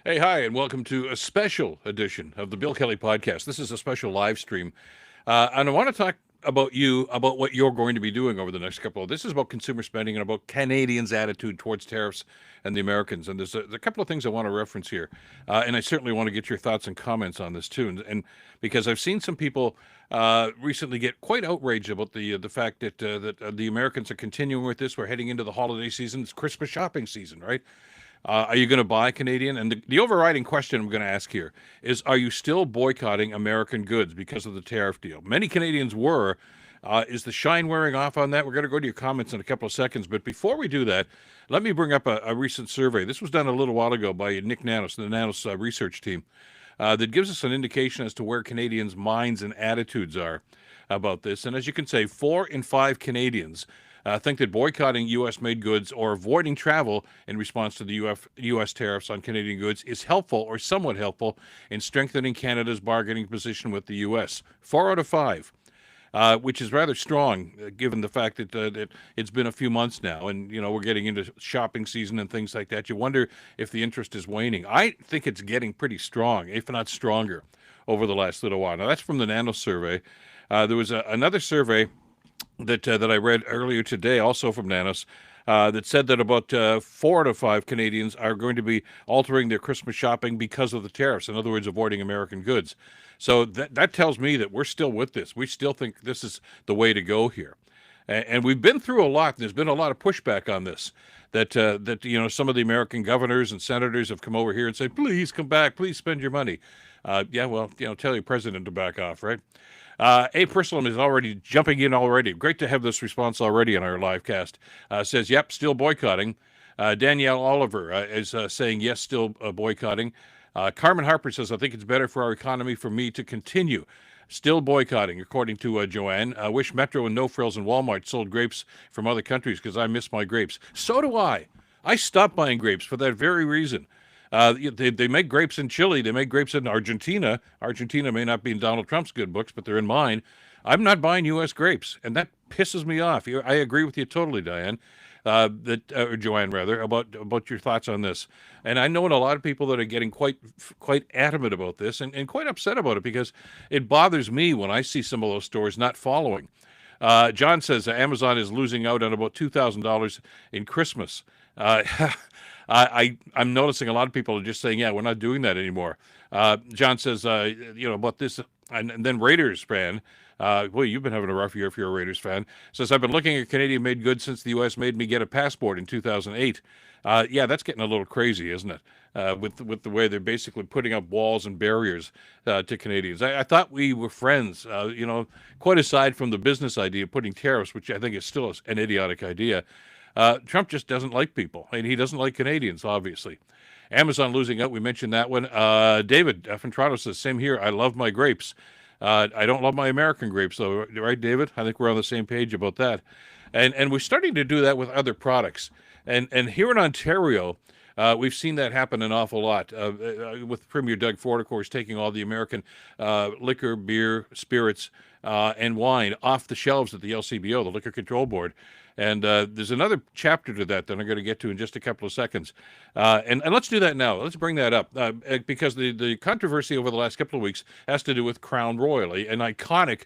Hey, hi, and welcome to a special edition of the Bill Kelly Podcast. This is a special live stream, and I want to talk about what you're going to be doing over the next couple of. This is about consumer spending and about Canadians' attitude towards tariffs and the Americans. And there's a couple of things I want to reference here, and I certainly want to get your thoughts and comments on this too. And because I've seen some people recently get quite outraged about the fact that the Americans are continuing with this. We're heading into the holiday season. It's Christmas shopping season, right? Are you going to buy Canadian? And the overriding question I'm going to ask here is, are you still boycotting American goods because of the tariff deal? Many Canadians were. Is the shine wearing off on that? We're going to go to your comments in a couple of seconds. But before we do that, let me bring up a recent survey. This was done a little while ago by Nick Nanos, the Nanos research team, that gives us an indication as to where Canadians' minds and attitudes are about this. And as you can say, 4 in 5 Canadians think that boycotting U.S.-made goods or avoiding travel in response to the U.S. tariffs on Canadian goods is helpful or somewhat helpful in strengthening Canada's bargaining position with the U.S. 4 out of 5, which is rather strong given the fact that it's been a few months now, and we're getting into shopping season and things like that. You wonder if the interest is waning. I think it's getting pretty strong, if not stronger, over the last little while. Now that's from the Nano survey. There was another survey that I read earlier today, also from Nanos, that said that about 4 out of 5 Canadians are going to be altering their Christmas shopping because of the tariffs. In other words, avoiding American goods. So that tells me that we're still with this. We still think this is the way to go here. And we've been through a lot. There's been a lot of pushback on this. That some of the American governors and senators have come over here and said, please come back, please spend your money. Tell your president to back off, right? A Personam is already jumping in already. Great to have this response already on our live cast. Says, yep, still boycotting. Danielle Oliver is saying, yes, still boycotting. Carmen Harper says, I think it's better for our economy for me to continue. Still boycotting, according to Joanne. I wish Metro and No Frills and Walmart sold grapes from other countries because I miss my grapes. So do I. I stopped buying grapes for that very reason. They make grapes in Chile. They make grapes in Argentina. Argentina may not be in Donald Trump's good books, but they're in mine. I'm not buying U.S. grapes, and that pisses me off. I agree with you totally, Diane, or Joanne, rather, about your thoughts on this. And I know a lot of people that are getting quite adamant about this and quite upset about it because it bothers me when I see some of those stores not following. John says Amazon is losing out on about $2,000 in Christmas. I'm noticing a lot of people are just saying, yeah, we're not doing that anymore. John says, about this, and then Raiders fan, well, you've been having a rough year if you're a Raiders fan, says, I've been looking at Canadian-made goods since the U.S. made me get a passport in 2008. Yeah, that's getting a little crazy, isn't it? With the way they're basically putting up walls and barriers to Canadians. I thought we were friends, quite aside from the business idea of putting tariffs, which I think is still an idiotic idea. Trump just doesn't like people, and he doesn't like Canadians, obviously. Amazon losing out, we mentioned that one. David from Toronto says, same here, I love my grapes. I don't love my American grapes, though, right, David? I think we're on the same page about that. And we're starting to do that with other products. And here in Ontario, we've seen that happen an awful lot with Premier Doug Ford, of course, taking all the American liquor, beer, spirits, and wine off the shelves at the LCBO, the Liquor Control Board. And there's another chapter to that I'm going to get to in just a couple of seconds. And let's do that now. Let's bring that up because the controversy over the last couple of weeks has to do with Crown Royal, an iconic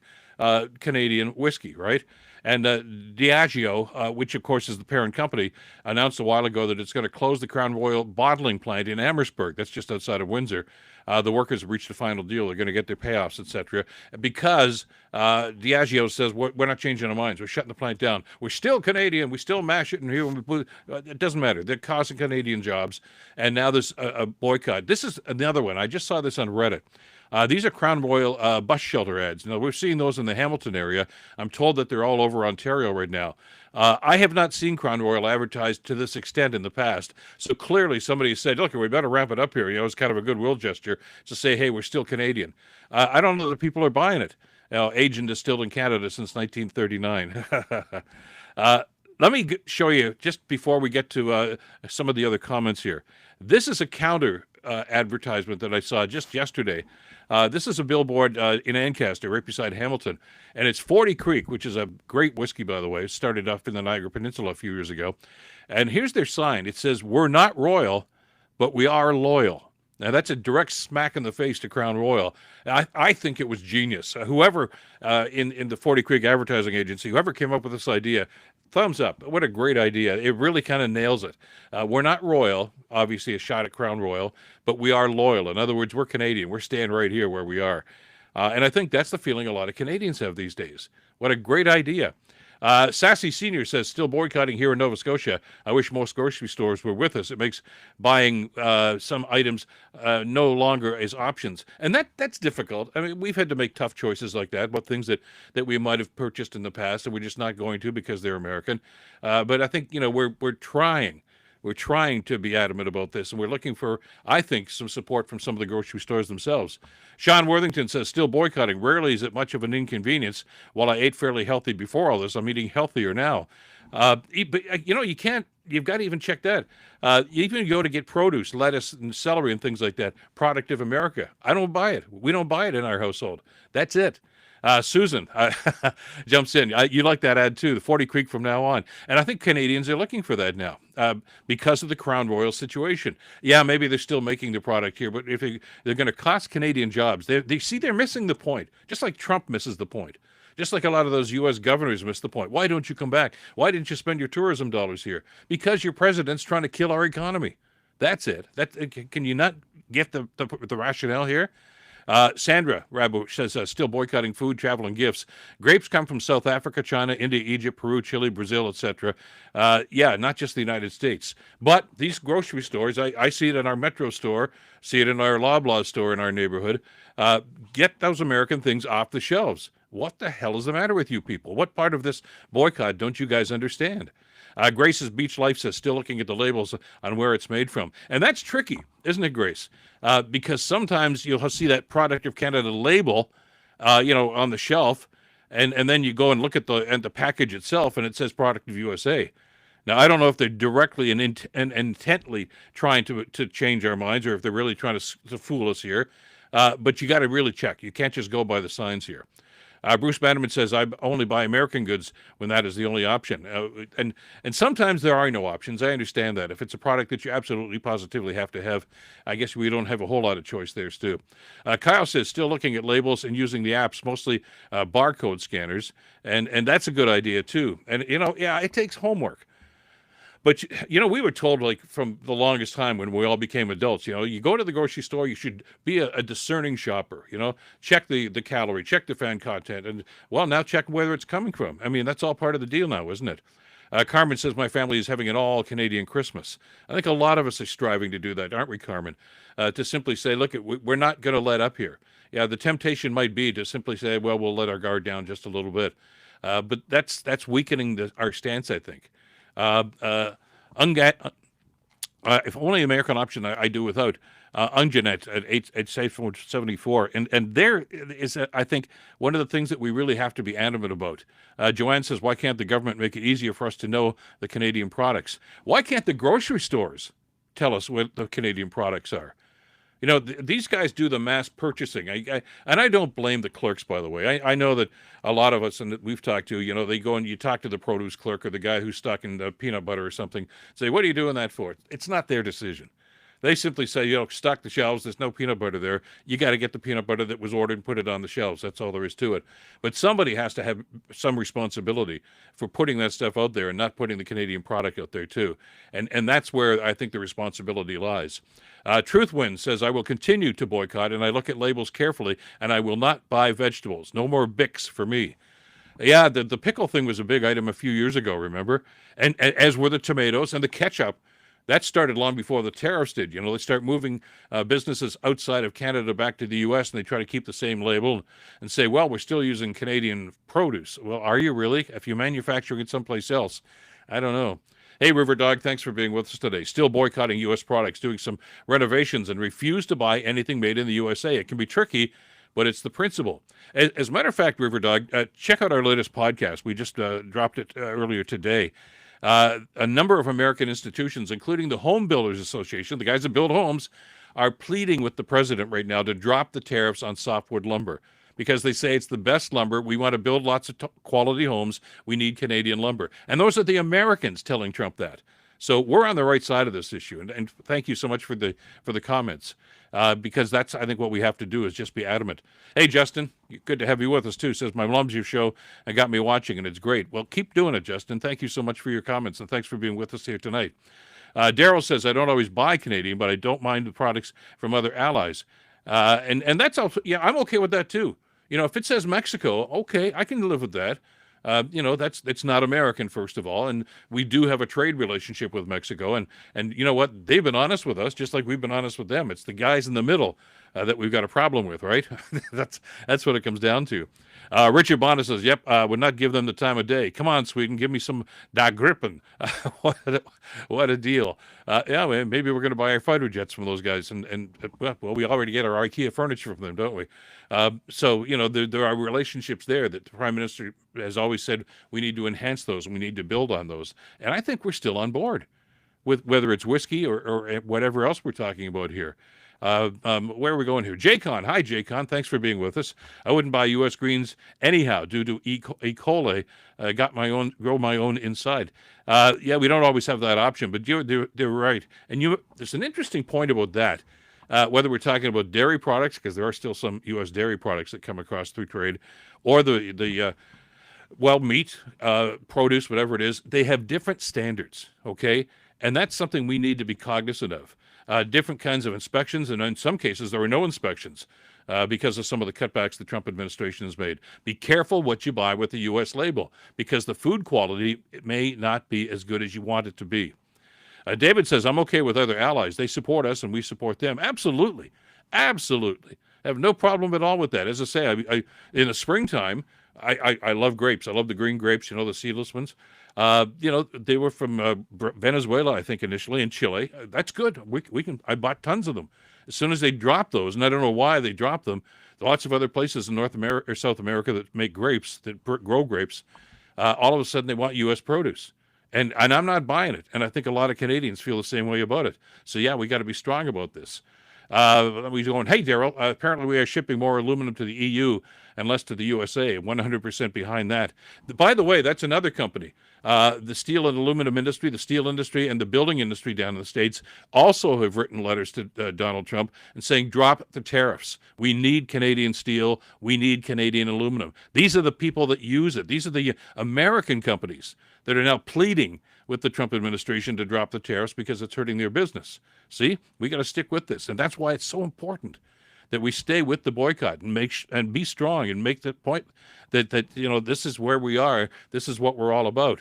Canadian whiskey, right? And Diageo, which of course is the parent company, announced a while ago that it's going to close the Crown Royal bottling plant in Amherstburg. That's just outside of Windsor. The workers have reached a final deal. They're going to get their payoffs, etc. Because Diageo says, we're not changing our minds. We're shutting the plant down. We're still Canadian. We still mash it in here. It doesn't matter. They're causing Canadian jobs. And now there's a boycott. This is another one. I just saw this on Reddit. These are Crown Royal bus shelter ads. Now, we're seeing those in the Hamilton area. I'm told that they're all over Ontario right now. I have not seen Crown Royal advertised to this extent in the past. So clearly somebody said, look, we better ramp it up here. It's kind of a goodwill gesture to say, hey, we're still Canadian. I don't know that people are buying it. Aged and distilled in Canada since 1939. Let me show you, just before we get to some of the other comments here. This is a counter advertisement that I saw just yesterday. This is a billboard in Ancaster, right beside Hamilton, and it's 40 Creek, which is a great whiskey, by the way. It started off in the Niagara Peninsula a few years ago. And here's their sign. It says, we're not royal, but we are loyal. Now, that's a direct smack in the face to Crown Royal. I think it was genius. Whoever in the 40 Creek Advertising Agency, whoever came up with this idea, thumbs up. What a great idea. It really kind of nails it. We're not royal, obviously a shot at Crown Royal, but we are loyal. In other words, we're Canadian. We're staying right here where we are. And I think that's the feeling a lot of Canadians have these days. What a great idea. Sassy Senior says, still boycotting here in Nova Scotia. I wish most grocery stores were with us. It makes buying some items no longer as options. And that's difficult. I mean, we've had to make tough choices like that, about things that we might have purchased in the past and we're just not going to because they're American. But I think, we're trying. We're trying to be adamant about this, and we're looking for, I think, some support from some of the grocery stores themselves. Sean Worthington says, still boycotting. Rarely is it much of an inconvenience. While I ate fairly healthy before all this, I'm eating healthier now. But, you can't, you've got to even check that. You even go to get produce, lettuce and celery and things like that, product of America. I don't buy it. We don't buy it in our household. That's it. Susan jumps in. You like that ad too, the 40 Creek from now on. And I think Canadians are looking for that now because of the Crown Royal situation. Yeah, maybe they're still making the product here, but if they're going to cost Canadian jobs, they're missing the point, just like Trump misses the point. Just like a lot of those U.S. governors miss the point. Why don't you come back? Why didn't you spend your tourism dollars here? Because your president's trying to kill our economy. That's it. Can you not get the rationale here? Sandra Rabu says, still boycotting food, travel, and gifts. Grapes come from South Africa, China, India, Egypt, Peru, Chile, Brazil, etc. Yeah, not just the United States. But these grocery stores, I see it in our Metro store, see it in our Loblaw store in our neighborhood. Get those American things off the shelves. What the hell is the matter with you people? What part of this boycott don't you guys understand? Grace's Beach Life says, still looking at the labels on where it's made from. And that's tricky, isn't it, Grace? Because sometimes you'll see that product of Canada label, on the shelf, and then you go and look at the package itself, and it says product of USA. Now, I don't know if they're directly and intently trying to change our minds, or if they're really trying to fool us here. But you got to really check. You can't just go by the signs here. Bruce Bannerman says, I only buy American goods when that is the only option. And sometimes there are no options. I understand that. If it's a product that you absolutely positively have to have, I guess we don't have a whole lot of choice there, too. Kyle says, still looking at labels and using the apps, mostly barcode scanners. And that's a good idea, too. And, it takes homework. But, we were told, like, from the longest time when we all became adults, you go to the grocery store, you should be a discerning shopper, check the calorie, check the fan content, and, well, now check where it's coming from. I mean, that's all part of the deal now, isn't it? Carmen says, my family is having an all-Canadian Christmas. I think a lot of us are striving to do that, aren't we, Carmen? To simply say, look, we're not going to let up here. Yeah, the temptation might be to simply say, well, we'll let our guard down just a little bit. But that's weakening our stance, I think. If only American option, I do without. Unjanet at 74, and there is, I think, one of the things that we really have to be adamant about. Joanne says, why can't the government make it easier for us to know the Canadian products? Why can't the grocery stores tell us what the Canadian products are? These guys do the mass purchasing. And I don't blame the clerks, by the way. I know that a lot of us, and that we've talked to, they go and you talk to the produce clerk or the guy who's stocking the peanut butter or something, say, what are you doing that for? It's not their decision. They simply say, stock the shelves. There's no peanut butter there. You got to get the peanut butter that was ordered and put it on the shelves. That's all there is to it. But somebody has to have some responsibility for putting that stuff out there and not putting the Canadian product out there too. And that's where I think the responsibility lies. Truthwind says, I will continue to boycott, and I look at labels carefully, and I will not buy vegetables. No more Bix for me. Yeah, the pickle thing was a big item a few years ago, remember? And as were the tomatoes and the ketchup. That started long before the tariffs did. They start moving businesses outside of Canada back to the U.S., and they try to keep the same label and say, well, we're still using Canadian produce. Well, are you really? If you're manufacturing it someplace else, I don't know. Hey, River Dog, thanks for being with us today. Still boycotting U.S. products, doing some renovations, and refuse to buy anything made in the USA. It can be tricky, but it's the principle. As a matter of fact, River Dog, check out our latest podcast. We just dropped it earlier today. A number of American institutions, including the Home Builders Association, the guys that build homes, are pleading with the president right now to drop the tariffs on softwood lumber because they say it's the best lumber. We want to build lots of quality homes. We need Canadian lumber. And those are the Americans telling Trump that. So we're on the right side of this issue, and thank you so much for the comments, because that's, I think, what we have to do is just be adamant. Hey, Justin, good to have you with us too. Says my loves your show and got me watching, and it's great. Well, keep doing it, Justin. Thank you so much for your comments, and thanks for being with us here tonight. Daryl says, I don't always buy Canadian, but I don't mind the products from other allies. And that's also, yeah, I'm okay with that too. You know, if it says Mexico, okay, I can live with that. You know, it's not American, first of all, and we do have a trade relationship with Mexico, and you know what? They've been honest with us, just like we've been honest with them. It's the guys in the middle that we've got a problem with, right? That's what it comes down to. Richard Bonner says, yep, would not give them the time of day. Come on, Sweden, give me some Da Gripen. What a deal. Yeah, man, maybe we're going to buy our fighter jets from those guys, and well, we already get our IKEA furniture from them, don't we? So, you know, there are relationships there that the Prime Minister has always said we need to enhance those and we need to build on those. And I think we're still on board with whether it's whiskey or whatever else we're talking about here. Where are we going here? Jaycon. Hi, Jaycon. Thanks for being with us. I wouldn't buy U.S. greens anyhow due to E. coli. Grow my own inside. Yeah, we don't always have that option, but they're right. And there's an interesting point about that. Whether we're talking about dairy products, because there are still some U.S. dairy products that come across through trade, or the meat, produce, whatever it is, they have different standards, okay? And that's something we need to be cognizant of. Different kinds of inspections, and in some cases, there are no inspections because of some of the cutbacks the Trump administration has made. Be careful what you buy with the U.S. label, because the food quality may not be as good as you want it to be. David says, I'm okay with other allies. They support us and we support them. Absolutely. Absolutely. I have no problem at all with that. As I say, in the springtime, I love grapes. I love the green grapes, you know, the seedless ones. You know, they were from Venezuela, I think, initially, and Chile. That's good. I bought tons of them. As soon as they dropped those, and I don't know why they dropped them, lots of other places in North America or South America that make grapes, that grow grapes, all of a sudden they want U.S. produce. And I'm not buying it. And I think a lot of Canadians feel the same way about it. So, yeah, we got to be strong about this. We're going, hey, Daryl, apparently we are shipping more aluminum to the EU and less to the USA, 100% behind that. By the way, that's another company. The steel and aluminum industry, the steel industry, and the building industry down in the States also have written letters to Donald Trump and saying, drop the tariffs. We need Canadian steel. We need Canadian aluminum. These are the people that use it. These are the American companies that are now pleading with the Trump administration to drop the tariffs because it's hurting their business. See, we got to stick with this. And that's why it's so important that we stay with the boycott and be strong and make the point that you know, this is where we are. This is what we're all about.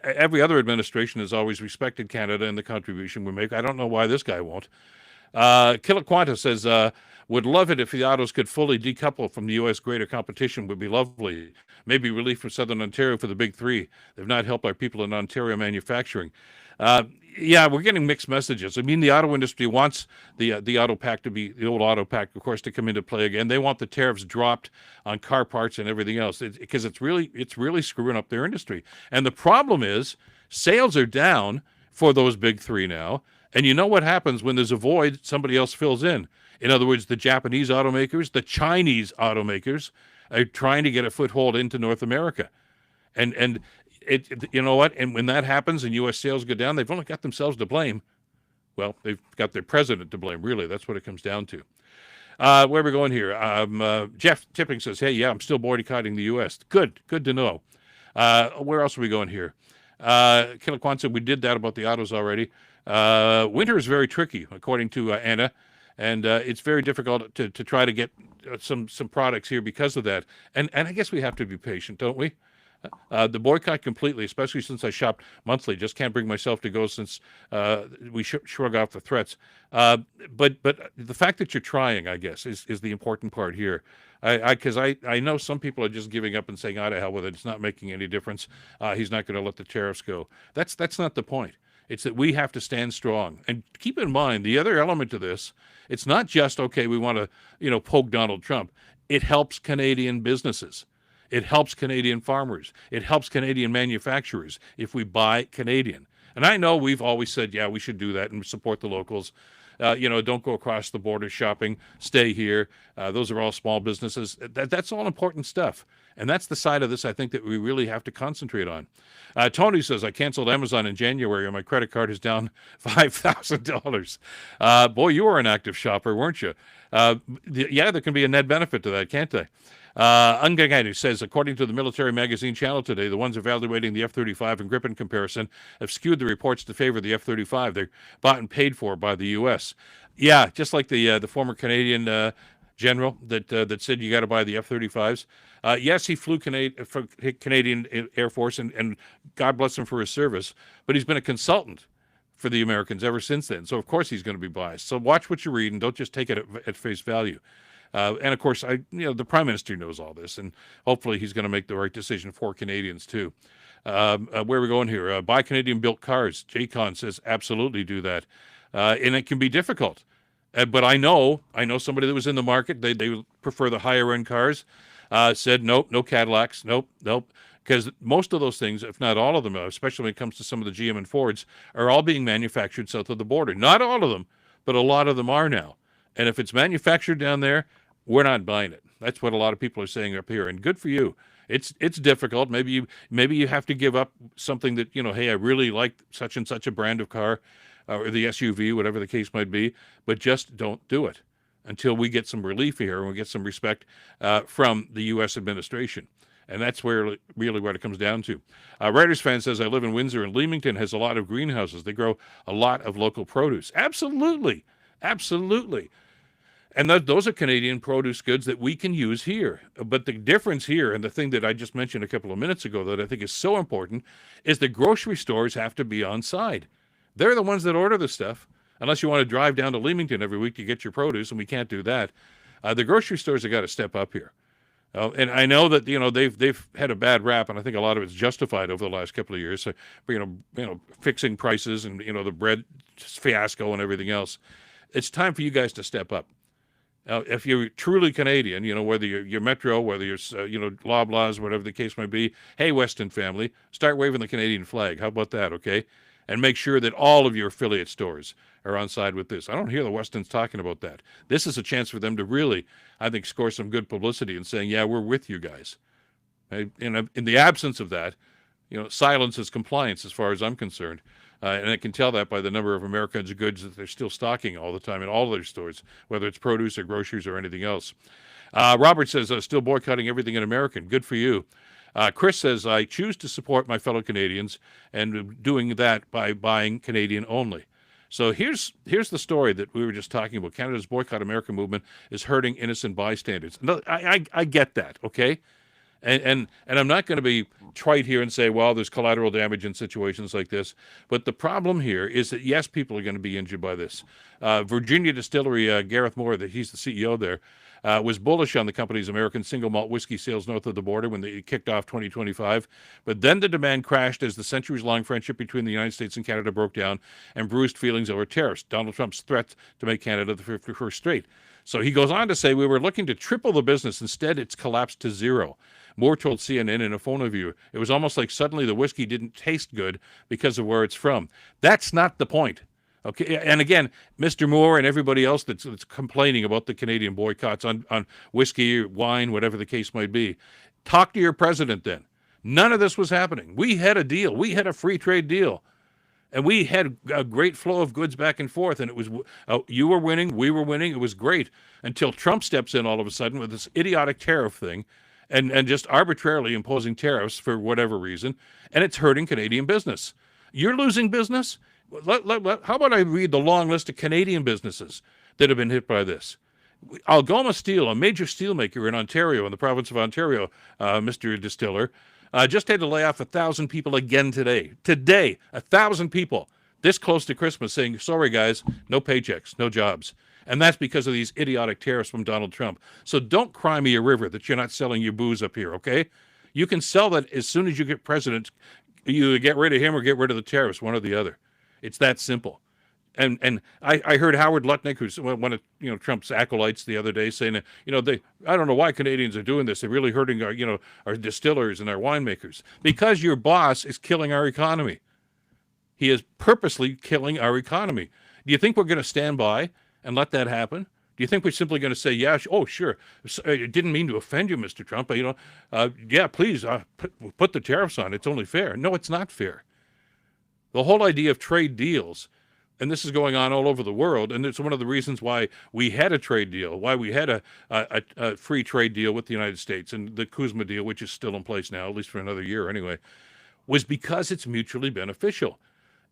Every other administration has always respected Canada and the contribution we make. I don't know why this guy won't. Kiloquanta says, would love it if the autos could fully decouple from the U.S. Greater competition. Would be lovely. Maybe relief from Southern Ontario for the big three. They've not helped our people in Ontario manufacturing. Yeah, we're getting mixed messages. I mean, the auto industry wants the auto pact to be, the old auto pact, of course, to come into play again. They want the tariffs dropped on car parts and everything else because it's really screwing up their industry. And the problem is sales are down for those big three now. And you know what happens when there's a void, somebody else fills in. In other words, the Japanese automakers, the Chinese automakers are trying to get a foothold into North America. And you know what? And when that happens and U.S. sales go down, they've only got themselves to blame. Well, they've got their president to blame, really. That's what it comes down to. Where are we going here? Jeff Tipping says, hey, yeah, I'm still boycotting the U.S. Good to know. Where else are we going here? Kiloquan said we did that about the autos already. Winter is very tricky, according to Anna, and it's very difficult to try to get some products here because of that. And I guess we have to be patient, don't we? The boycott completely, especially since I shop monthly, just can't bring myself to go since we shrug off the threats. But the fact that you're trying, I guess, is the important part here. Because I know some people are just giving up and saying, "Ah, to hell with it. It's not making any difference. He's not going to let the tariffs go." That's not the point. It's that we have to stand strong. And keep in mind, the other element to this, it's not just, okay, we want to, poke Donald Trump. It helps Canadian businesses. It helps Canadian farmers. It helps Canadian manufacturers if we buy Canadian. And I know we've always said, yeah, we should do that and support the locals. Don't go across the border shopping, stay here. Those are all small businesses. That's all important stuff. And that's the side of this I think that we really have to concentrate on. Tony says, I canceled Amazon in January and my credit card is down $5,000. Boy, you were an active shopper, weren't you? Yeah, there can be a net benefit to that, can't they? Ungaganu says, according to the military magazine channel today, the ones evaluating the F-35 and Gripen comparison have skewed the reports to favor the F-35. They're bought and paid for by the U.S. Yeah, just like the former Canadian general that said you got to buy the F-35s. Yes, he flew for Canadian Air Force, and God bless him for his service, but he's been a consultant for the Americans ever since then. So, of course, he's going to be biased. So watch what you read and don't just take it at face value. And of course, the Prime Minister knows all this, and hopefully he's going to make the right decision for Canadians too. Where are we going here? Buy Canadian-built cars. JCon says absolutely do that, and it can be difficult. But I know somebody that was in the market. They prefer the higher-end cars. Said nope, no Cadillacs, nope, because most of those things, if not all of them, especially when it comes to some of the GM and Fords, are all being manufactured south of the border. Not all of them, but a lot of them are now. And if it's manufactured down there, we're not buying it. That's what a lot of people are saying up here, and good for you. It's difficult. Maybe you have to give up something that, hey, I really like such and such a brand of car, or the SUV, whatever the case might be, but just don't do it until we get some relief here and we get some respect from the U.S. administration. And that's really what it comes down to. Writers fan says, I live in Windsor, and Leamington has a lot of greenhouses. They grow a lot of local produce. Absolutely. And those are Canadian produce goods that we can use here. But the difference here, and the thing that I just mentioned a couple of minutes ago that I think is so important, is the grocery stores have to be on side. They're the ones that order the stuff, unless you want to drive down to Leamington every week to get your produce, and we can't do that. The grocery stores have got to step up here. And I know that they've had a bad rap, and I think a lot of it's justified over the last couple of years. So, fixing prices and the bread fiasco and everything else. It's time for you guys to step up. Now, if you're truly Canadian, whether you're Metro, whether you're, Loblaws, whatever the case might be, hey, Weston family, start waving the Canadian flag. How about that, okay? And make sure that all of your affiliate stores are on side with this. I don't hear the Westons talking about that. This is a chance for them to really, I think, score some good publicity and saying, yeah, we're with you guys. In the absence of that, silence is compliance as far as I'm concerned. And I can tell that by the number of Americans' goods that they're still stocking all the time in all their stores, whether it's produce or groceries or anything else. Robert says, still boycotting everything in American. Good for you. Chris says, I choose to support my fellow Canadians and doing that by buying Canadian only. So here's the story that we were just talking about. Canada's Boycott American movement is hurting innocent bystanders. No, I get that, okay? And I'm not going to be trite here and say, well, there's collateral damage in situations like this. But the problem here is that, yes, people are going to be injured by this. Virginia Distillery, Gareth Moore, he's the CEO there, was bullish on the company's American single malt whiskey sales north of the border when they kicked off 2025. But then the demand crashed as the centuries-long friendship between the United States and Canada broke down and bruised feelings over tariffs, Donald Trump's threat to make Canada the 51st state. So he goes on to say, we were looking to triple the business. Instead, it's collapsed to zero. Moore told CNN in a phone interview, it was almost like suddenly the whiskey didn't taste good because of where it's from. That's not the point. Okay, and again, Mr. Moore and everybody else that's complaining about the Canadian boycotts on whiskey, wine, whatever the case might be, talk to your president then. None of this was happening. We had a deal. We had a free trade deal. And we had a great flow of goods back and forth, and it was you were winning, we were winning. It was great until Trump steps in all of a sudden with this idiotic tariff thing and just arbitrarily imposing tariffs for whatever reason, and it's hurting Canadian business. You're losing business? How about I read the long list of Canadian businesses that have been hit by this? Algoma Steel, a major steelmaker in Ontario, in the province of Ontario, Mr. Distiller, just had to lay off 1,000 people again today. Today, 1,000 people this close to Christmas saying, sorry, guys, no paychecks, no jobs. And that's because of these idiotic tariffs from Donald Trump. So don't cry me a river that you're not selling your booze up here, okay? You can sell that as soon as you get president. You get rid of him or get rid of the tariffs, one or the other. It's that simple. And I heard Howard Lutnick, who's one of Trump's acolytes, the other day, saying that I don't know why Canadians are doing this. They're really hurting our distillers and our winemakers because your boss is killing our economy. He is purposely killing our economy. Do you think we're going to stand by and let that happen? Do you think we're simply going to say, yeah, oh, sure, I didn't mean to offend you, Mr. Trump, but, yeah, please put the tariffs on. It's only fair. No, it's not fair. The whole idea of trade deals, and this is going on all over the world, and it's one of the reasons why we had a trade deal, why we had a free trade deal with the United States, and the Kuzma deal, which is still in place now, at least for another year anyway, was because it's mutually beneficial.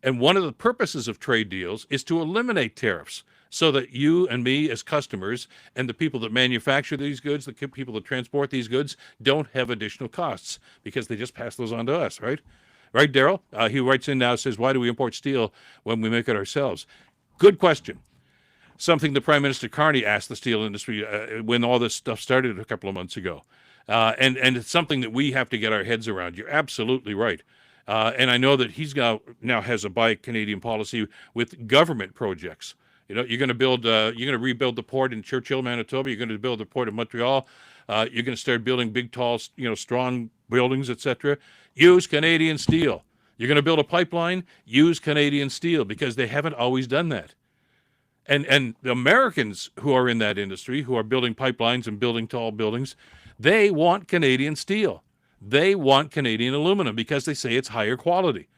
And one of the purposes of trade deals is to eliminate tariffs so that you and me as customers and the people that manufacture these goods, the people that transport these goods, don't have additional costs because they just pass those on to us, right? Right, Daryl? He writes in now, says, why do we import steel when we make it ourselves? Good question. Something the Prime Minister Carney asked the steel industry when all this stuff started a couple of months ago. And it's something that we have to get our heads around. You're absolutely right. And I know that he's now has a Buy Canadian policy with government projects. You're going to rebuild the port in Churchill, Manitoba. You're going to build the port in Montreal. You're going to start building big, tall, strong buildings, etc. Use Canadian steel. You're going to build a pipeline. Use Canadian steel because they haven't always done that. And the Americans who are in that industry, who are building pipelines and building tall buildings, they want Canadian steel. They want Canadian aluminum because they say it's higher quality.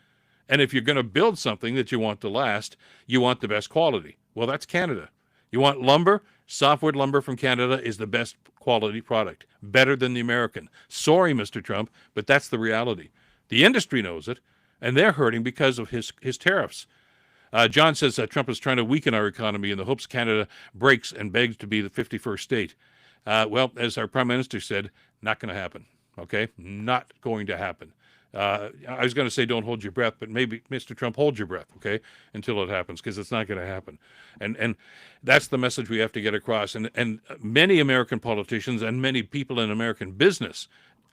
And if you're going to build something that you want to last, you want the best quality. Well, that's Canada. You want lumber? Softwood lumber from Canada is the best quality product, better than the American. Sorry, Mr. Trump, but that's the reality. The industry knows it, and they're hurting because of his tariffs. John says that Trump is trying to weaken our economy in the hopes Canada breaks and begs to be the 51st state. Well, as our Prime Minister said, not going to happen. Okay? Not going to happen. I was going to say don't hold your breath, but maybe, Mr. Trump, hold your breath, okay, until it happens, because it's not going to happen. And that's the message we have to get across. And many American politicians and many people in American business,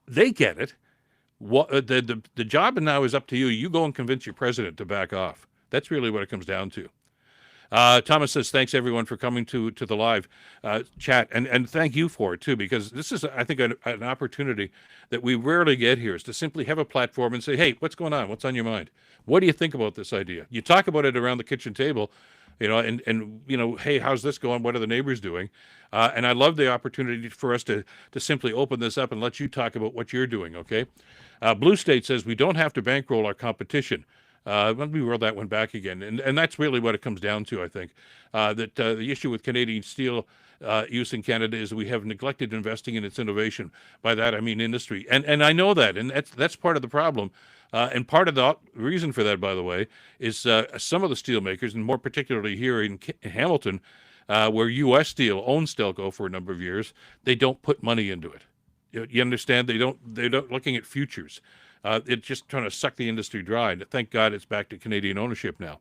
they get it. The job now is up to you. You go and convince your president to back off. That's really what it comes down to. Thomas says, thanks, everyone, for coming to the live chat. And thank you for it, too, because this is, I think, an opportunity that we rarely get here, is to simply have a platform and say, hey, what's going on? What's on your mind? What do you think about this idea? You talk about it around the kitchen table, and hey, how's this going? What are the neighbors doing? And I love the opportunity for us to simply open this up and let you talk about what you're doing, okay? Blue State says, we don't have to bankroll our competition. Let me roll that one back again. And that's really what it comes down to, I think. That the issue with Canadian steel use in Canada is we have neglected investing in its innovation. By that, I mean industry. And I know that, and that's part of the problem. And part of the reason for that, by the way, is some of the steel makers, and more particularly here in Hamilton, where U.S. Steel owns Stelco for a number of years, they don't put money into it. You understand? They're not looking at futures. It's just trying to suck the industry dry. And thank God it's back to Canadian ownership now.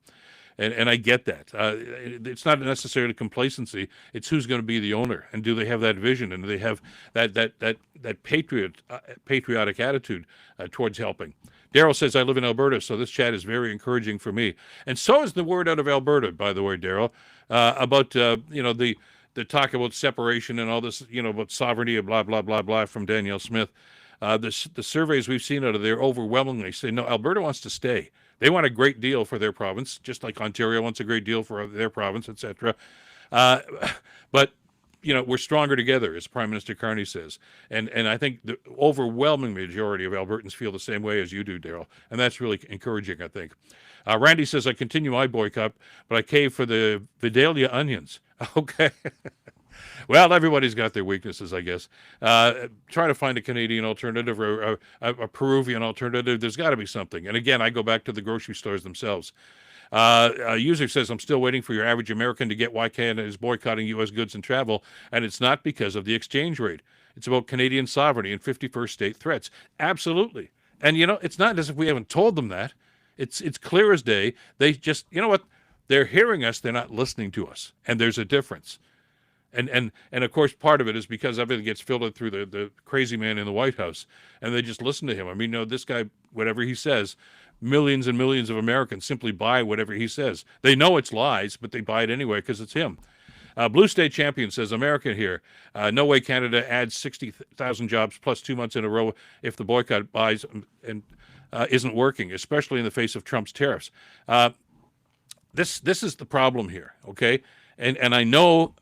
And I get that. It's not necessarily complacency. It's who's going to be the owner, and do they have that vision, and do they have that patriotic attitude towards helping. Daryl says, I live in Alberta, so this chat is very encouraging for me. And so is the word out of Alberta, by the way, Daryl, about the talk about separation and all this, about sovereignty and blah, blah, blah, blah from Danielle Smith. The surveys we've seen out of there overwhelmingly say, no, Alberta wants to stay. They want a great deal for their province, just like Ontario wants a great deal for their province, etc. But, we're stronger together, as Prime Minister Carney says. And I think the overwhelming majority of Albertans feel the same way as you do, Daryl. And that's really encouraging, I think. Randy says, I continue my boycott, but I cave for the Vidalia onions. Okay. Well, everybody's got their weaknesses, I guess. Try to find a Canadian alternative or a Peruvian alternative. There's got to be something. And again, I go back to the grocery stores themselves. A user says, I'm still waiting for your average American to get why Canada is boycotting U.S. goods and travel, and it's not because of the exchange rate. It's about Canadian sovereignty and 51st state threats. Absolutely. And, it's not as if we haven't told them that. It's clear as day. They just, what? They're hearing us. They're not listening to us. And there's a difference. And of course, part of it is because everything gets filtered through the crazy man in the White House, and they just listen to him. I mean, this guy, whatever he says, millions and millions of Americans simply buy whatever he says. They know it's lies, but they buy it anyway because it's him. Blue State Champion says, American here. No way Canada adds 60,000 jobs plus 2 months in a row if the boycott buys and isn't working, especially in the face of Trump's tariffs. This is the problem here, okay? And I know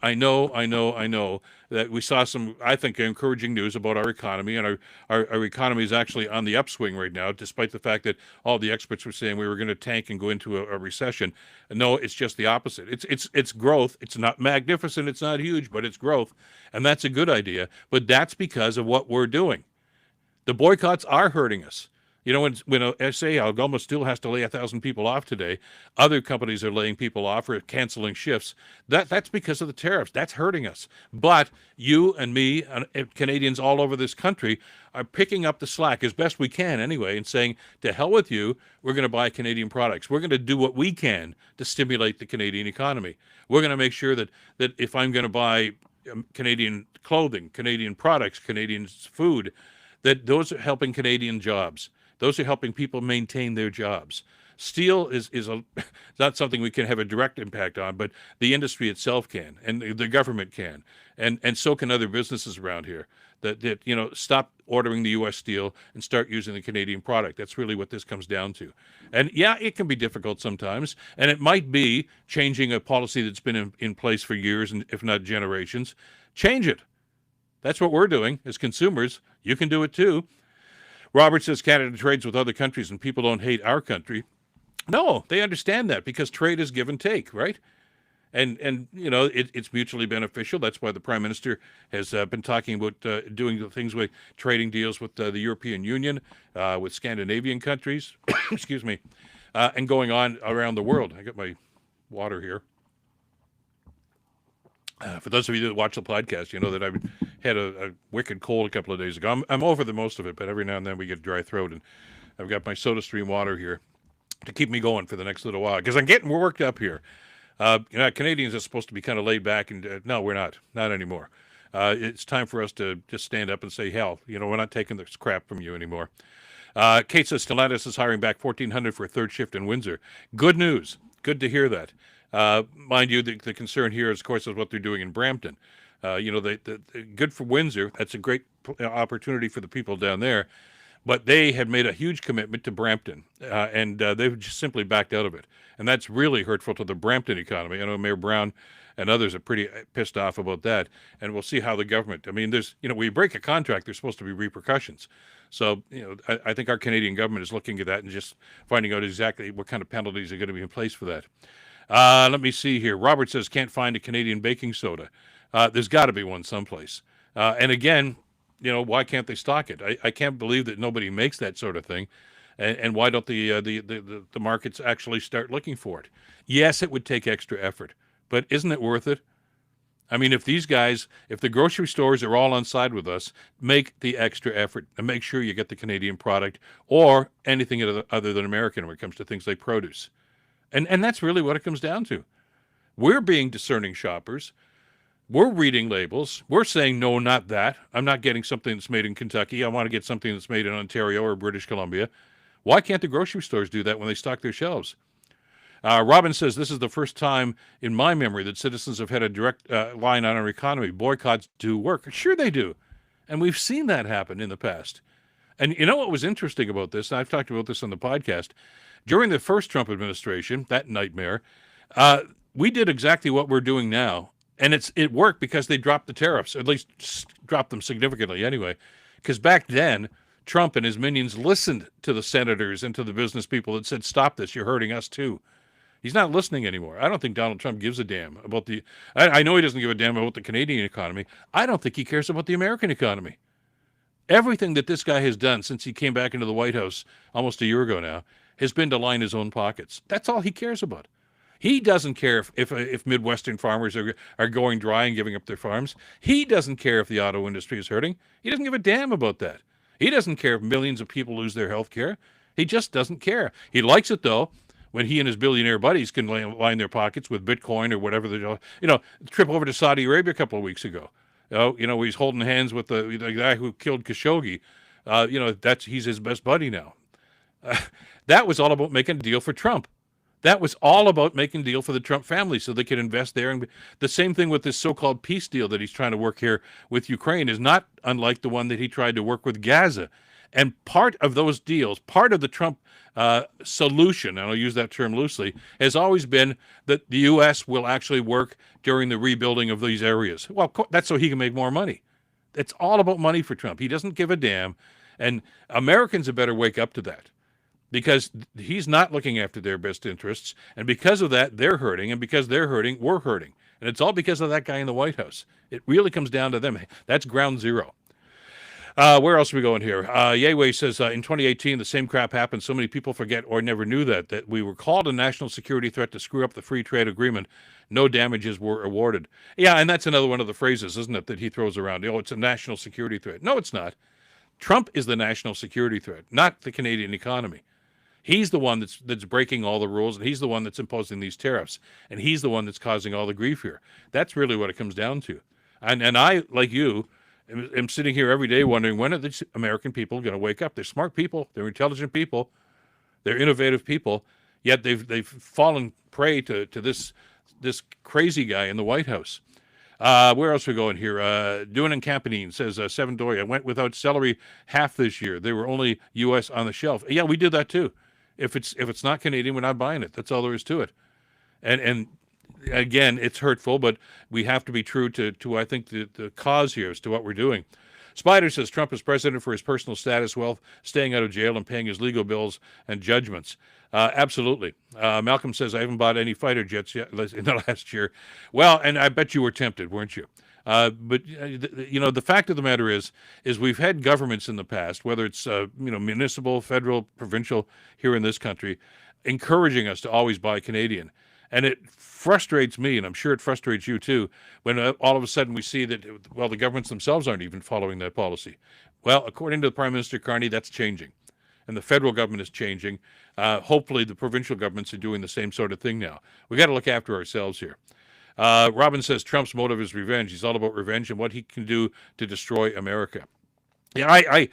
that we saw some, I think, encouraging news about our economy, and our economy is actually on the upswing right now, despite the fact that all the experts were saying we were going to tank and go into a recession. No, it's just the opposite. It's growth. It's not magnificent. It's not huge, but it's growth, and that's a good idea. But that's because of what we're doing. The boycotts are hurting us. You know, when say Algoma Steel has to lay 1,000 people off today, other companies are laying people off or canceling shifts. That's because of the tariffs. That's hurting us. But you and me and Canadians all over this country are picking up the slack as best we can anyway, and saying, to hell with you, we're going to buy Canadian products. We're going to do what we can to stimulate the Canadian economy. We're going to make sure that if I'm going to buy Canadian clothing, Canadian products, Canadian food, that those are helping Canadian jobs. Those are helping people maintain their jobs. Steel is not something we can have a direct impact on, but the industry itself can, and the government can, and so can other businesses around here. That stop ordering the U.S. steel and start using the Canadian product. That's really what this comes down to. And yeah, it can be difficult sometimes, and it might be changing a policy that's been in place for years, and if not generations. Change it. That's what we're doing as consumers. You can do it too. Robert says Canada trades with other countries and people don't hate our country. No, they understand that because trade is give and take, right? And it's mutually beneficial. That's why the Prime Minister has been talking about doing things with trading deals with the European Union, with Scandinavian countries, excuse me, and going on around the world. I got my water here. For those of you that watch the podcast, you know that I had a wicked cold a couple of days ago. I'm over the most of it, but every now and then we get a dry throat, and I've got my SodaStream water here to keep me going for the next little while because I'm getting worked up here. Canadians are supposed to be kind of laid back, and no, we're not anymore. It's time for us to just stand up and say, hell, we're not taking this crap from you anymore. Kate says Stellantis is hiring back 1,400 for a third shift in Windsor. Good news. Good to hear that. Mind you, the concern here, of course, is what they're doing in Brampton. Good for Windsor. That's a great opportunity for the people down there. But they had made a huge commitment to Brampton, and they've just simply backed out of it. And that's really hurtful to the Brampton economy. I know Mayor Brown and others are pretty pissed off about that. And we'll see how the government, when you break a contract, there's supposed to be repercussions. So, I think our Canadian government is looking at that and just finding out exactly what kind of penalties are going to be in place for that. Let me see here. Robert says, can't find a Canadian baking soda. There's got to be one someplace. And again, why can't they stock it? I can't believe that nobody makes that sort of thing. And why don't the markets actually start looking for it? Yes, it would take extra effort, but isn't it worth it? If the grocery stores are all on side with us, make the extra effort and make sure you get the Canadian product or anything other than American when it comes to things like produce. And that's really what it comes down to. We're being discerning shoppers. We're reading labels. We're saying, no, not that. I'm not getting something that's made in Kentucky. I want to get something that's made in Ontario or British Columbia. Why can't the grocery stores do that when they stock their shelves? Robin says, this is the first time in my memory that citizens have had a direct line on our economy. Boycotts do work. Sure they do. And we've seen that happen in the past. And you know what was interesting about this? And I've talked about this on the podcast. During the first Trump administration, that nightmare, we did exactly what we're doing now. And it worked because they dropped the tariffs, or at least dropped them significantly anyway. Because back then, Trump and his minions listened to the senators and to the business people that said, stop this, you're hurting us too. He's not listening anymore. I don't think Donald Trump gives a damn about I know he doesn't give a damn about the Canadian economy. I don't think he cares about the American economy. Everything that this guy has done since he came back into the White House almost a year ago now has been to line his own pockets. That's all he cares about. He doesn't care if Midwestern farmers are going dry and giving up their farms. He doesn't care if the auto industry is hurting. He doesn't give a damn about that. He doesn't care if millions of people lose their health care. He just doesn't care. He likes it, though, when he and his billionaire buddies can line their pockets with Bitcoin or whatever. Trip over to Saudi Arabia a couple of weeks ago. He's holding hands with the guy who killed Khashoggi. He's his best buddy now. That was all about making a deal for Trump. That was all about making a deal for the Trump family so they could invest there. And the same thing with this so-called peace deal that he's trying to work here with Ukraine is not unlike the one that he tried to work with Gaza. And part of those deals, part of the Trump solution, and I'll use that term loosely, has always been that the U.S. will actually work during the rebuilding of these areas. Well, that's so he can make more money. It's all about money for Trump. He doesn't give a damn. And Americans had better wake up to that, because he's not looking after their best interests. And because of that, they're hurting. And because they're hurting, we're hurting. And it's all because of that guy in the White House. It really comes down to them. That's ground zero. Where else are we going here? Yehweh says, in 2018, the same crap happened. So many people forget or never knew that we were called a national security threat to screw up the free trade agreement. No damages were awarded. Yeah, and that's another one of the phrases, isn't it, that he throws around. Oh, it's a national security threat. No, it's not. Trump is the national security threat, not the Canadian economy. He's the one that's breaking all the rules, and he's the one that's imposing these tariffs, and he's the one that's causing all the grief here. That's really what it comes down to. And I, like you, am sitting here every day wondering, when are the American people going to wake up? They're smart people, they're intelligent people, they're innovative people, yet they've fallen prey to this crazy guy in the White House. Where else are we going here? Doing and Campanine says, Seven Dory, I went without celery half this year. They were only U.S. on the shelf. Yeah, we did that too. If it's not Canadian, we're not buying it. That's all there is to it. And again, it's hurtful, but we have to be true to I think, the cause here as to what we're doing. Spider says Trump is president for his personal status, wealth, staying out of jail, and paying his legal bills and judgments. Absolutely. Malcolm says, I haven't bought any fighter jets yet in the last year. Well, and I bet you were tempted, weren't you? But the fact of the matter is we've had governments in the past, whether it's municipal, federal, provincial, here in this country, encouraging us to always buy Canadian. And it frustrates me, and I'm sure it frustrates you too, when all of a sudden we see that, well, the governments themselves aren't even following that policy. Well, according to Prime Minister Carney, that's changing. And the federal government is changing. Hopefully the provincial governments are doing the same sort of thing now. We got to look after ourselves here. Robin says Trump's motive is revenge. He's all about revenge and what he can do to destroy America. Yeah, I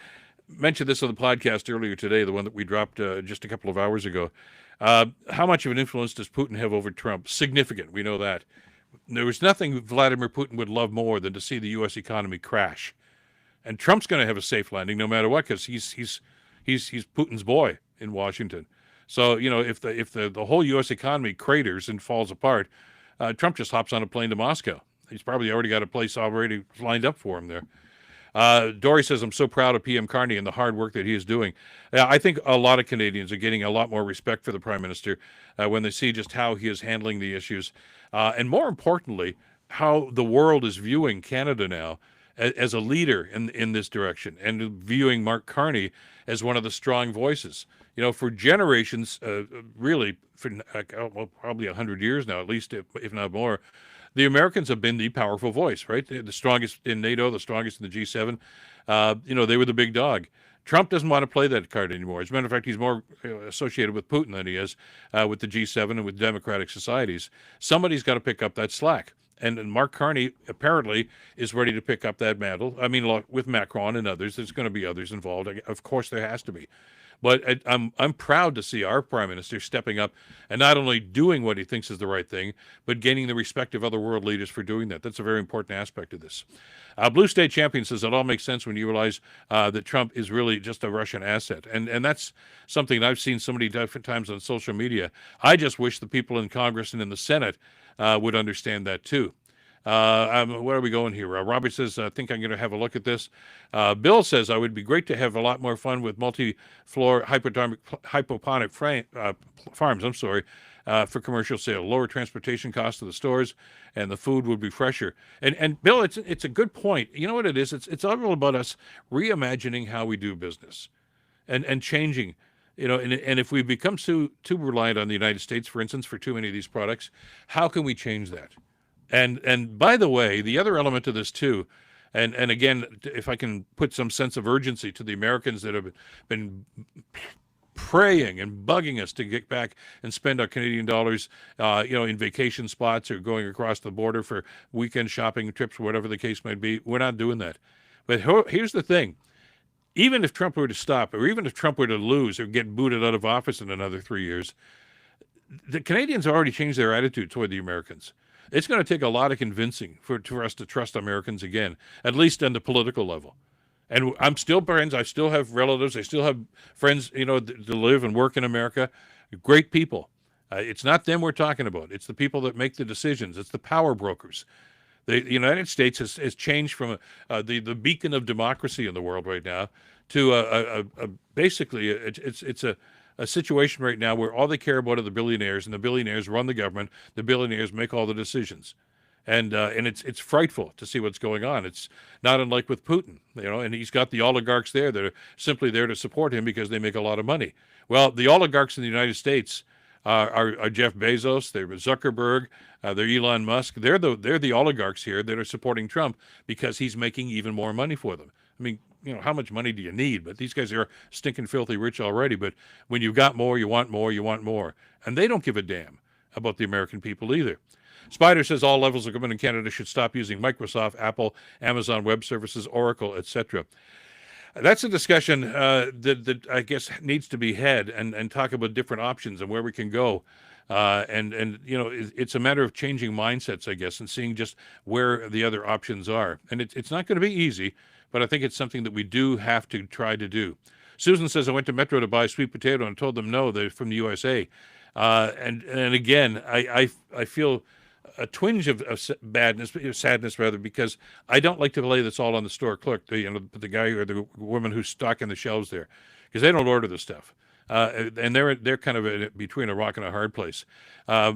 mentioned this on the podcast earlier today, the one that we dropped just a couple of hours ago. How much of an influence does Putin have over Trump? Significant. We know that. There was nothing Vladimir Putin would love more than to see the U.S. economy crash. And Trump's going to have a safe landing no matter what, because he's Putin's boy in Washington. So, if the whole U.S. economy craters and falls apart, Trump just hops on a plane to Moscow. He's probably already got a place already lined up for him there. Dory says, I'm so proud of PM Carney and the hard work that he is doing. I think a lot of Canadians are getting a lot more respect for the Prime Minister when they see just how he is handling the issues. And more importantly, how the world is viewing Canada now as a leader in this direction, and viewing Mark Carney as one of the strong voices. For generations, really, for probably 100 years now, at least, if not more, the Americans have been the powerful voice, right? The strongest in NATO, the strongest in the G7. They were the big dog. Trump doesn't want to play that card anymore. As a matter of fact, he's more associated with Putin than he is with the G7 and with democratic societies. Somebody's got to pick up that slack. And Mark Carney apparently is ready to pick up that mantle. I mean, look, with Macron and others, there's going to be others involved. Of course, there has to be. But I'm proud to see our Prime Minister stepping up and not only doing what he thinks is the right thing, but gaining the respect of other world leaders for doing that. That's a very important aspect of this. Blue State Champion says it all makes sense when you realize that Trump is really just a Russian asset. And that's something that I've seen so many different times on social media. I just wish the people in Congress and in the Senate would understand that too. Where are we going here? Robert says, I think I'm going to have a look at this. Bill says, I would be great to have a lot more fun with multi-floor hydroponic farms, for commercial sale. Lower transportation costs to the stores, and the food would be fresher. And Bill, it's a good point. You know what it is? It's all about us reimagining how we do business and changing. And if we become too reliant on the United States, for instance, for too many of these products, how can we change that? And by the way, the other element of this too, and again, if I can put some sense of urgency to the Americans that have been praying and bugging us to get back and spend our Canadian dollars, in vacation spots or going across the border for weekend shopping trips, whatever the case might be, we're not doing that. But here's the thing. Even if Trump were to stop, or even if Trump were to lose or get booted out of office in another 3 years, the Canadians already changed their attitude toward the Americans. It's going to take a lot of convincing for us to trust Americans again, at least on the political level. And I'm still friends. I still have relatives. I still have friends, that live and work in America. Great people. It's not them we're talking about. It's the people that make the decisions. It's the power brokers. The United States has changed from the beacon of democracy in the world right now to basically it's a situation right now where all they care about are the billionaires, and the billionaires run the government. The billionaires make all the decisions, and it's frightful to see what's going on. It's not unlike with Putin, and he's got the oligarchs there that are simply there to support him because they make a lot of money. Well, the oligarchs in the United States are Jeff Bezos, they're Zuckerberg, they're Elon Musk. They're the oligarchs here that are supporting Trump because he's making even more money for them. I mean, how much money do you need? But these guys are stinking filthy rich already. But when you've got more, you want more, you want more. And they don't give a damn about the American people either. Spider says all levels of government in Canada should stop using Microsoft, Apple, Amazon Web Services, Oracle, etc. That's a discussion that I guess needs to be had and talk about different options and where we can go. It's a matter of changing mindsets, I guess, and seeing just where the other options are. And it's not going to be easy, but I think it's something that we do have to try to do. Susan says, I went to Metro to buy sweet potato and told them no, they're from the USA. And again, I feel a twinge of sadness rather, because I don't like to lay this all on the store clerk, the guy or the woman who's stocking the shelves there, because they don't order the stuff. And they're kind of between a rock and a hard place.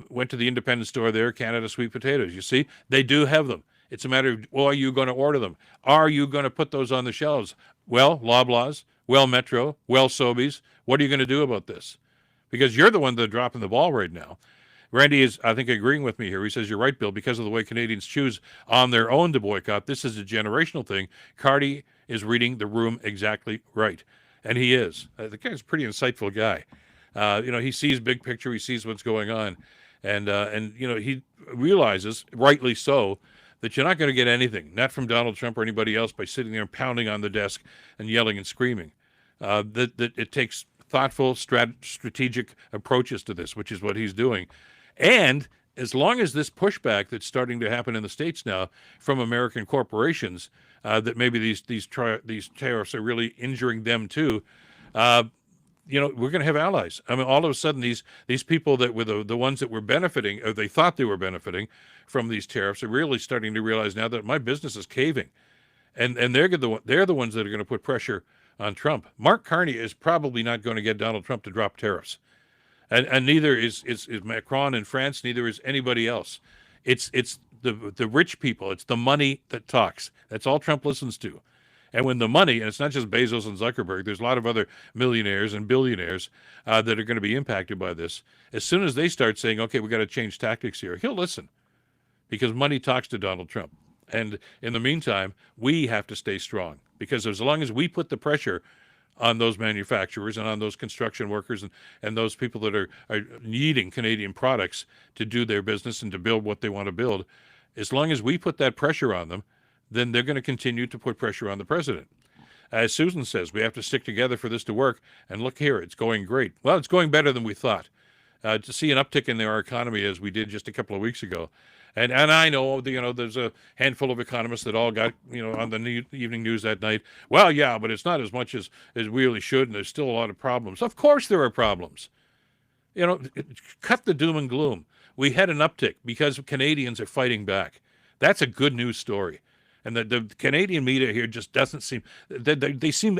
Went to the independent store there, Canada sweet potatoes. You see, they do have them. It's a matter of, well, are you going to order them? Are you going to put those on the shelves? Well, Loblaws, well, Metro, well, Sobeys, what are you going to do about this? Because you're the one that's dropping the ball right now. Randy is, I think, agreeing with me here. He says, you're right, Bill, because of the way Canadians choose on their own to boycott. This is a generational thing. Cardi is reading the room exactly right. And he is. The guy's a pretty insightful guy. He sees big picture. He sees what's going on. And he realizes, rightly so, that you're not going to get anything, not from Donald Trump or anybody else, by sitting there and pounding on the desk and yelling and screaming. That it takes thoughtful, strategic approaches to this, which is what he's doing. And as long as this pushback that's starting to happen in the States now from American corporations, that maybe these tariffs are really injuring them too, we're going to have allies. I mean, all of a sudden, these people that were the ones that were benefiting, or they thought they were benefiting from these tariffs, are really starting to realize now that my business is caving, and they're the ones that are going to put pressure on Trump. Mark Carney is probably not going to get Donald Trump to drop tariffs. And neither is Macron in France, neither is anybody else. It's the rich people, it's the money that talks. That's all Trump listens to. And when the money, and it's not just Bezos and Zuckerberg, there's a lot of other millionaires and billionaires that are going to be impacted by this. As soon as they start saying, okay, we got to change tactics here, he'll listen, because money talks to Donald Trump. And in the meantime, we have to stay strong, because as long as we put the pressure on those manufacturers and on those construction workers and those people that are needing Canadian products to do their business and to build what they want to build, as long as we put that pressure on them, then they're going to continue to put pressure on the president. As Susan says, we have to stick together for this to work. And look here, it's going great. Well, it's going better than we thought. To see an uptick in our economy as we did just a couple of weeks ago. And I know, there's a handful of economists that all got, on the evening news that night. Well, yeah, but it's not as much as we really should, and there's still a lot of problems. Of course there are problems. Cut the doom and gloom. We had an uptick because Canadians are fighting back. That's a good news story. And the Canadian media here just doesn't seem, they seem,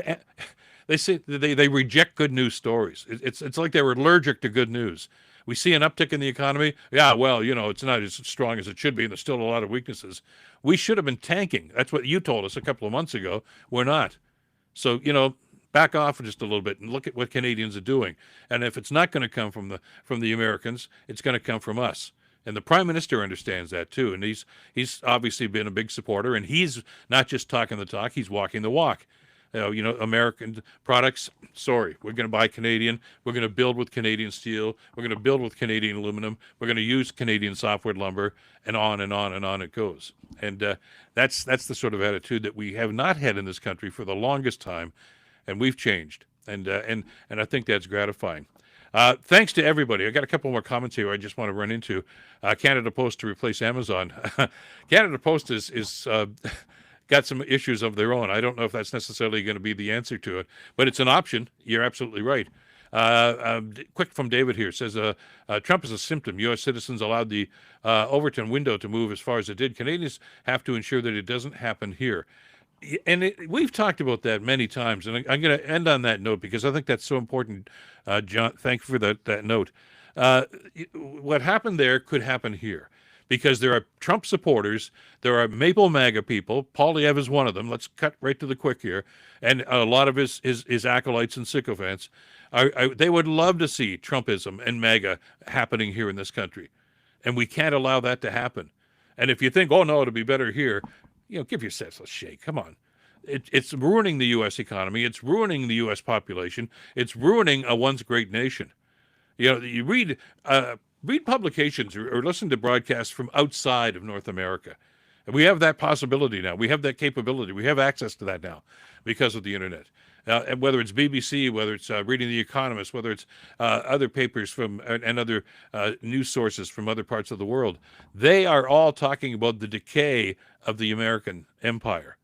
they say they reject good news stories. It's like they're allergic to good news. We see an uptick in the economy. Yeah, well, it's not as strong as it should be, and there's still a lot of weaknesses. We should have been tanking. That's what you told us a couple of months ago. We're not. So, back off just a little bit and look at what Canadians are doing. And if it's not going to come from the Americans, it's going to come from us. And the Prime Minister understands that too. And he's obviously been a big supporter. And he's not just talking the talk; he's walking the walk. American products, sorry, we're going to buy Canadian. We're going to build with Canadian steel. We're going to build with Canadian aluminum. We're going to use Canadian softwood lumber, and on and on and on it goes. And that's the sort of attitude that we have not had in this country for the longest time, and we've changed. And I think that's gratifying. Thanks to everybody. I got a couple more comments here I just want to run into. Canada Post to replace Amazon. Canada Post is got some issues of their own. I don't know if that's necessarily going to be the answer to it, but it's an option. You're absolutely right. Quick from David here says, Trump is a symptom. U.S. citizens allowed the Overton window to move as far as it did. Canadians have to ensure that it doesn't happen here. And we've talked about that many times, and I'm going to end on that note because I think that's so important. John, thank you for that note. What happened there could happen here because there are Trump supporters, there are Maple MAGA people. Poilievre is one of them. Let's cut right to the quick here. And a lot of his acolytes and sycophants, they would love to see Trumpism and MAGA happening here in this country. And we can't allow that to happen. And if you think, oh, no, it'll be better here, give yourselves a shake. Come on. It's ruining the U.S. economy. It's ruining the U.S. population. It's ruining a once great nation. You read publications or listen to broadcasts from outside of North America. And we have that possibility now. We have that capability. We have access to that now because of the internet. And whether it's BBC, whether it's reading The Economist, whether it's other papers and other news sources from other parts of the world, they are all talking about the decay of the American empire.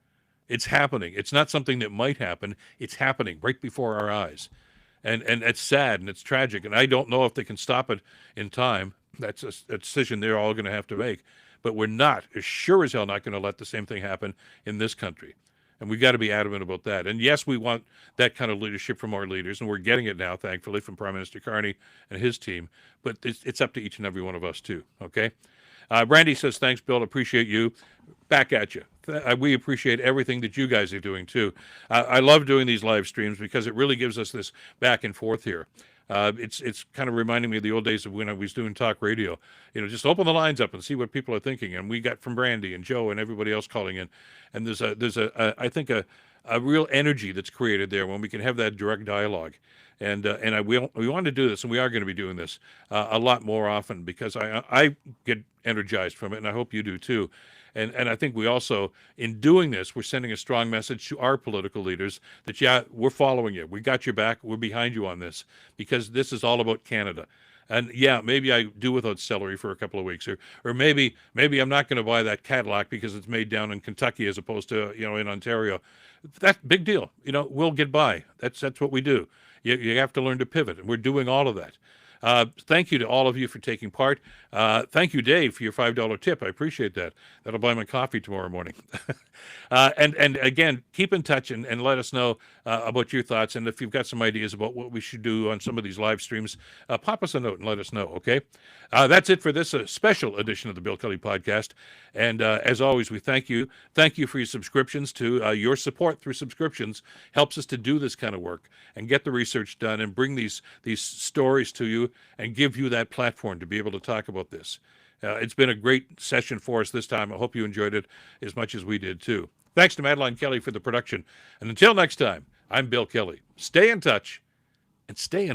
It's happening. It's not something that might happen. It's happening right before our eyes. And it's sad and it's tragic. And I don't know if they can stop it in time. That's a decision they're all going to have to make. But we're not, as sure as hell, not going to let the same thing happen in this country. And we've got to be adamant about that. And yes, we want that kind of leadership from our leaders, and we're getting it now, thankfully, from Prime Minister Carney and his team. But it's up to each and every one of us, too, okay? Brandy says, thanks, Bill. Appreciate you. Back at you. We appreciate everything that you guys are doing, too. I love doing these live streams because it really gives us this back and forth here. It's kind of reminding me of the old days of when I was doing talk radio. Just open the lines up and see what people are thinking. And we got from Brandy and Joe and everybody else calling in. And there's I think a real energy that's created there when we can have that direct dialogue. And we want to do this, and we are going to be doing this a lot more often because I get energized from it, and I hope you do too. And I think we also, in doing this, we're sending a strong message to our political leaders that, yeah, we're following you. We got your back. We're behind you on this because this is all about Canada. And yeah, maybe I do without celery for a couple of weeks, or maybe I'm not going to buy that Cadillac because it's made down in Kentucky as opposed to in Ontario. That's big deal. We'll get by. That's what we do. You have to learn to pivot, and we're doing all of that. Thank you to all of you for taking part. Thank you, Dave, for your $5 tip. I appreciate that. That'll buy my coffee tomorrow morning. And again, keep in touch and let us know about your thoughts. And if you've got some ideas about what we should do on some of these live streams, pop us a note and let us know, okay? That's it for this special edition of the Bill Kelly Podcast. And as always, we thank you. Thank you for your subscriptions. Your support through subscriptions helps us to do this kind of work and get the research done and bring these stories to you and give you that platform to be able to talk about this. It's been a great session for us this time. I hope you enjoyed it as much as we did, too. Thanks to Madeline Kelly for the production. And until next time, I'm Bill Kelly. Stay in touch and stay in